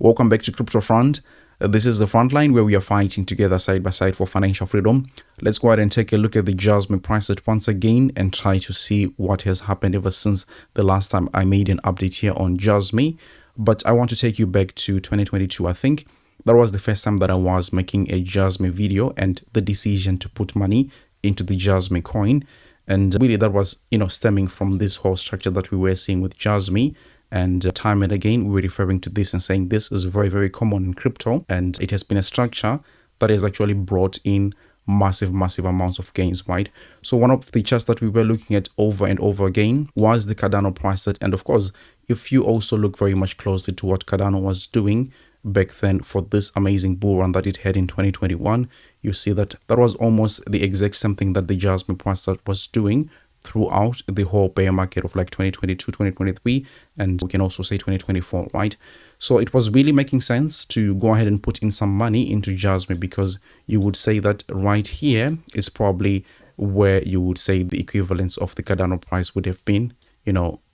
Welcome back to Crypto Front. This is the front line where we are fighting together side by side for financial freedom. Let's go ahead and take a look at the Jasmy price once again and try to see what has happened ever since the last time I made an update here on Jasmy. But I want to take you back to 2022. I think that was the first time that I was making a Jasmy video and the decision to put money into the JASMY coin. And really that was, stemming from this whole structure that we were seeing with Jasmy. And time and again, we were referring to this and saying this is very, very common in crypto. And it has been a structure that has actually brought in massive amounts of gains, right? So one of the charts that we were looking at over and over again was the Cardano price set. And of course, if you also look very much closely to what Cardano was doing back then for this amazing bull run that it had in 2021, you see that that was almost the exact same thing that the Jasmy price set was doing throughout the whole bear market of like 2022, 2023, and we can also say 2024, right? So it was really making sense to go ahead and put in some money into Jasmy, because you would say that right here is probably where you would say the equivalence of the Cardano price would have been,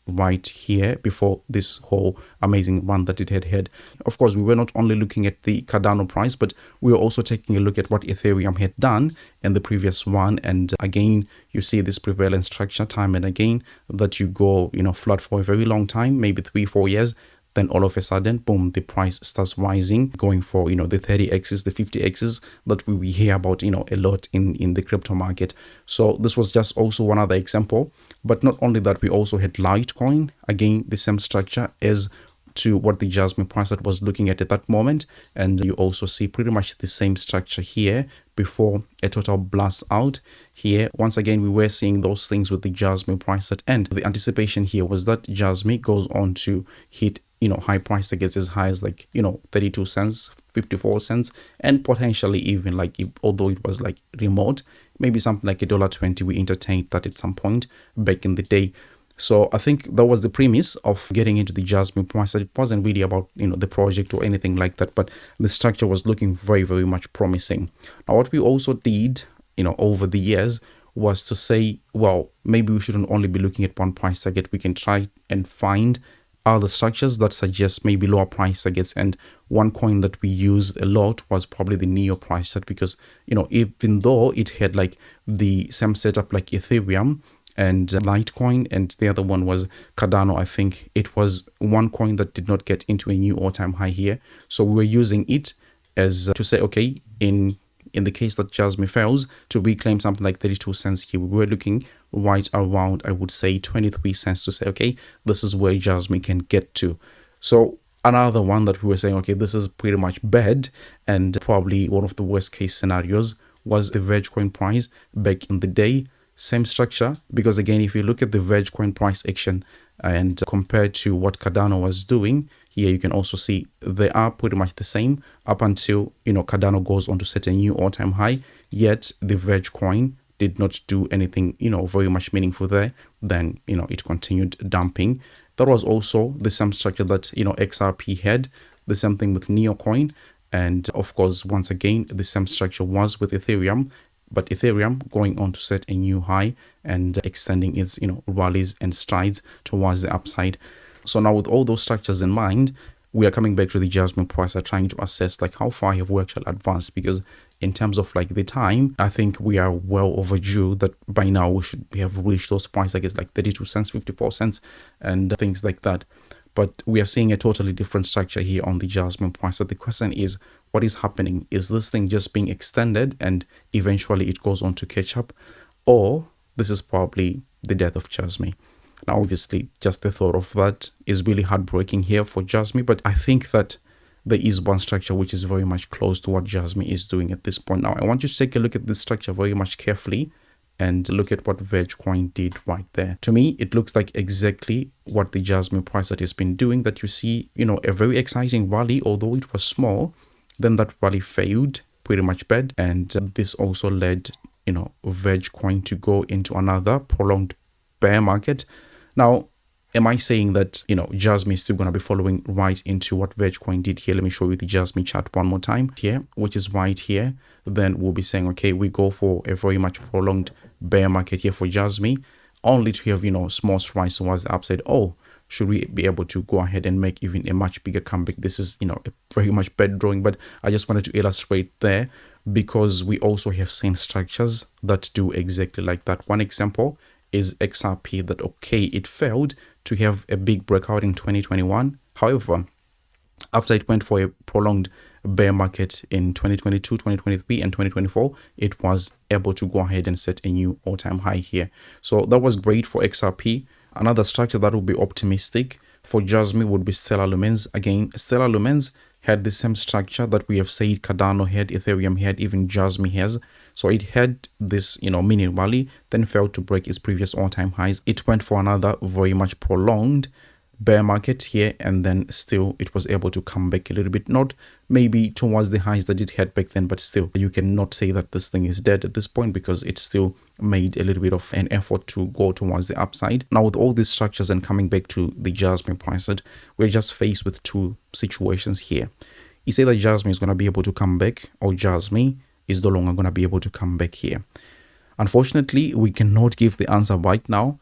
right here before this whole amazing run that it had had. Of course, we were not only looking at the Cardano price, but we were also taking a look at what Ethereum had done in the previous one. And again, you see this prevalent structure time and again that you go, flat for a very long time, maybe 3-4 years. Then all of a sudden, boom, the price starts rising, going for, the 30x's, the 50x's that we hear about, a lot in the crypto market. So this was just also one other example. But not only that, we also had Litecoin, again, the same structure as to what the Jasmy price that was looking at that moment. And you also see pretty much the same structure here before a total blast out here. Once again, we were seeing those things with the Jasmy price at end. The anticipation here was that Jasmy goes on to hit high price targets as high as 32 cents, 54 cents, and potentially even although it was remote, maybe something like $1.20. We entertained that at some point back in the day. So I think that was the premise of getting into the Jasmy price. It wasn't really about the project or anything like that, but the structure was looking very, very much promising. Now what we also did over the years was to say, well, maybe we shouldn't only be looking at one price target. We can try and find other structures that suggest maybe lower price targets. And one coin that we used a lot was probably the Neo price set, because even though it had the same setup like Ethereum and Litecoin, and the other one was Cardano, I think it was one coin that did not get into a new all-time high here. So we were using it as to say, okay, in the case that Jasmy fails to reclaim something like 32 cents here, we were looking right around, I would say, 23 cents to say, okay, this is where Jasmy can get to. So another one that we were saying, okay, this is pretty much bad, and probably one of the worst case scenarios was the Vergecoin price back in the day. Same structure, because again, if you look at the Vergecoin price action and compared to what Cardano was doing, here you can also see they are pretty much the same up until Cardano goes on to set a new all-time high. Yet the Vergecoin did not do anything very much meaningful there. Then it continued dumping. That was also the same structure that XRP had. The same thing with Neocoin, and of course once again the same structure was with Ethereum. But Ethereum going on to set a new high and extending its rallies and strides towards the upside. So now with all those structures in mind, we are coming back to the Jasmy price, trying to assess how far have we actually advanced, because in terms of the time, I think we are well overdue that by now we should have reached those price targets 32 cents, 54 cents and things like that. But we are seeing a totally different structure here on the Jasmy price. So the question is, what is happening? Is this thing just being extended and eventually it goes on to catch up? Or this is probably the death of Jasmy? Now, obviously, just the thought of that is really heartbreaking here for Jasmy. But I think that there is one structure which is very much close to what Jasmy is doing at this point. Now, I want you to take a look at this structure very much carefully and look at what Vergecoin did right there. To me, it looks like exactly what the Jasmy price that has been doing, that you see, a very exciting rally, although it was small. Then that rally failed pretty much bad. And this also led, Vergecoin to go into another prolonged bear market. Now, am I saying that, Jasmy is still going to be following right into what Vergecoin did here? Let me show you the Jasmy chart one more time here, which is right here. Then we'll be saying, okay, we go for a very much prolonged bear market here for Jasmy, only to have, small strides towards the upside. Oh, should we be able to go ahead and make even a much bigger comeback. This is, a very much bad drawing, but I just wanted to illustrate there because we also have seen structures that do exactly like that. One example is XRP, that okay, it failed to have a big breakout in 2021. However, after it went for a prolonged bear market in 2022, 2023, and 2024, it was able to go ahead and set a new all-time high here. So that was great for XRP. Another structure that would be optimistic for Jasmi would be Stellar Lumens. Again, Stellar Lumens had the same structure that we have said Cardano had, Ethereum had, even Jasmi has. So it had this, mini rally, then failed to break its previous all-time highs. It went for another very much prolonged bear market here, and then still it was able to come back a little bit, not maybe towards the highs that it had back then, but still you cannot say that this thing is dead at this point because it still made a little bit of an effort to go towards the upside. Now with all these structures and coming back to the Jasmi price, we're just faced with two situations here. You say that Jasmi is going to be able to come back, or Jasmi is no longer going to be able to come back here. Unfortunately, we cannot give the answer right now,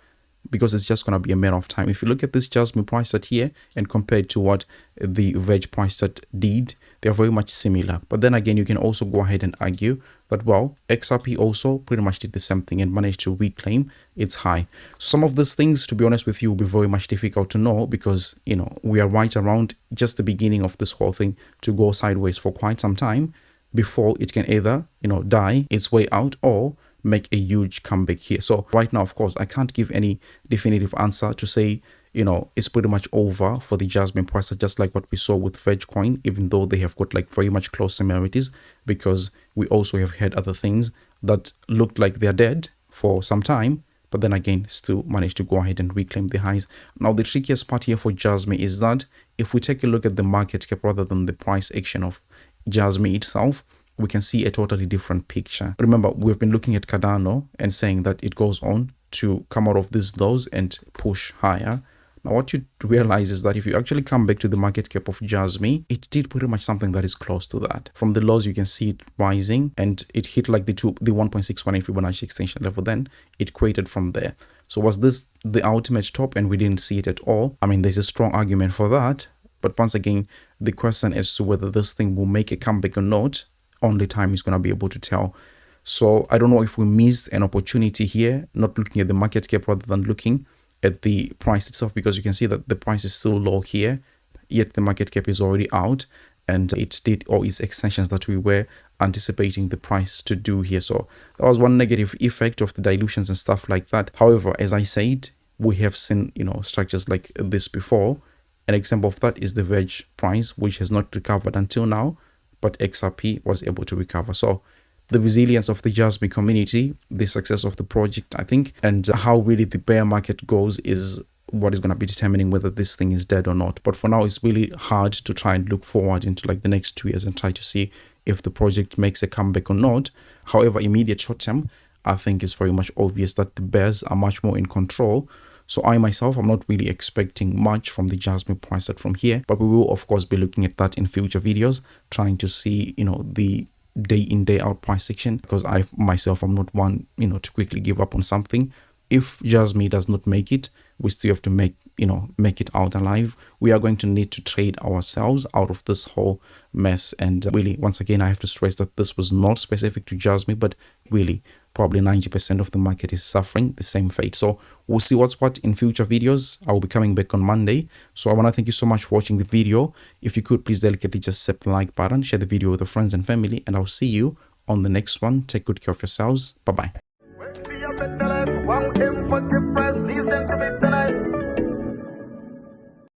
because it's just going to be a matter of time. If you look at this Jasmi price set here and compare it to what the Veg price set did, they're very much similar. But then again, you can also go ahead and argue that, well, XRP also pretty much did the same thing and managed to reclaim its high. So some of these things, to be honest with you, will be very much difficult to know because, we are right around just the beginning of this whole thing to go sideways for quite some time before it can either, die its way out or make a huge comeback here. So right now, of course, I can't give any definitive answer to say, it's pretty much over for the Jasmi price, just like what we saw with Veg coin, even though they have got like very much close similarities, because we also have had other things that looked like they're dead for some time, but then again, still managed to go ahead and reclaim the highs. Now, the trickiest part here for Jasmi is that if we take a look at the market cap rather than the price action of Jasmi itself, we can see a totally different picture. Remember, we've been looking at Cardano and saying that it goes on to come out of these lows and push higher. Now, what you realize is that if you actually come back to the market cap of Jasmi, it did pretty much something that is close to that. From the lows, you can see it rising, and it hit like the 1.618 Fibonacci extension level. Then it created from there. So was this the ultimate top and we didn't see it at all? I mean, there's a strong argument for that. But once again, the question as to whether this thing will make a comeback or not, only time is going to be able to tell. So I don't know if we missed an opportunity here, not looking at the market cap rather than looking at the price itself, because you can see that the price is still low here, yet the market cap is already out, and it did all its extensions that we were anticipating the price to do here. So that was one negative effect of the dilutions and stuff like that. However, as I said, we have seen structures like this before. An example of that is the Veg price, which has not recovered until now, but XRP was able to recover. So the resilience of the Jasmi community, the success of the project, I think, and how really the bear market goes is what is going to be determining whether this thing is dead or not. But for now, it's really hard to try and look forward into like the next 2 years and try to see if the project makes a comeback or not. However, immediate short term, I think it's very much obvious that the bears are much more in control. So I myself, I'm not really expecting much from the Jasmi price set from here, but we will of course be looking at that in future videos, trying to see, the day in, day out price section, because I myself, I'm not one, to quickly give up on something. If Jasmi does not make it, we still have to make it out alive. We are going to need to trade ourselves out of this whole mess. And really, once again, I have to stress that this was not specific to Jasmi, but really probably 90% of the market is suffering the same fate. So we'll see what's what in future videos. I will be coming back on Monday. So I want to thank you so much for watching the video. If you could, please delicately just tap the like button, share the video with your friends and family, and I'll see you on the next one. Take good care of yourselves. Bye-bye.